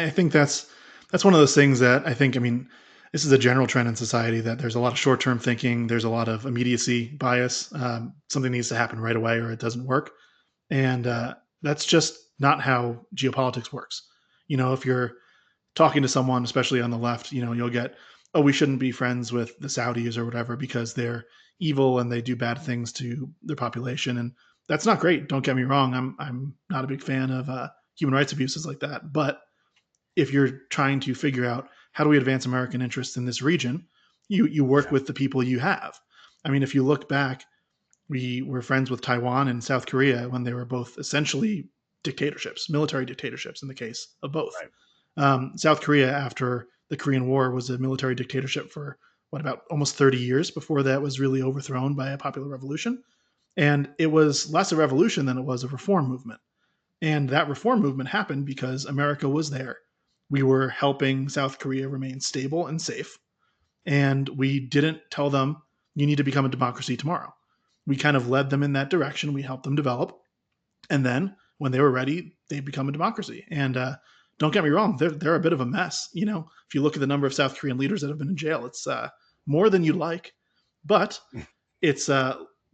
I think that's one of those things that I think. I mean, this is a general trend in society that there's a lot of short-term thinking. There's a lot of immediacy bias. Something needs to happen right away, or it doesn't work. And Yeah. that's just not how geopolitics works. If you're talking to someone, especially on the left, you'll get, oh, we shouldn't be friends with the Saudis or whatever because they're evil and they do bad things to their population, and that's not great. Don't get me wrong. I'm not a big fan of human rights abuses like that, but if you're trying to figure out how do we advance American interests in this region, you work Yeah. with the people you have. I mean, if you look back, we were friends with Taiwan and South Korea when they were both essentially dictatorships, military dictatorships in the case of both. Right. South Korea, after the Korean War, was a military dictatorship for what, about almost 30 years before that was really overthrown by a popular revolution. And it was less a revolution than it was a reform movement. And that reform movement happened because America was there. We were helping South Korea remain stable and safe. And we didn't tell them, you need to become a democracy tomorrow. We kind of led them in that direction. We helped them develop. And then when they were ready, they become a democracy. And don't get me wrong, they're a bit of a mess. If you look at the number of South Korean leaders that have been in jail, it's more than you'd like, but it's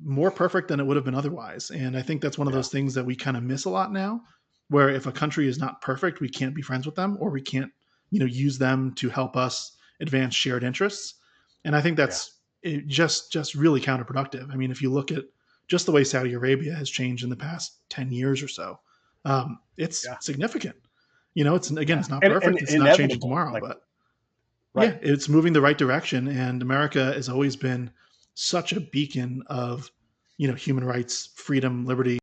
more perfect than it would have been otherwise. And I think that's one of Yeah. those things that we kind of miss a lot now, where if a country is not perfect, we can't be friends with them, or we can't, use them to help us advance shared interests. And I think Yeah. that's just really counterproductive. I mean, if you look at just the way Saudi Arabia has changed in the past 10 years or so, it's Yeah. significant. It's again, Yeah. it's not And perfect. It's not changing inevitable. tomorrow, Like, but right. yeah, it's moving the right direction. And America has always been such a beacon of, human rights, freedom, liberty,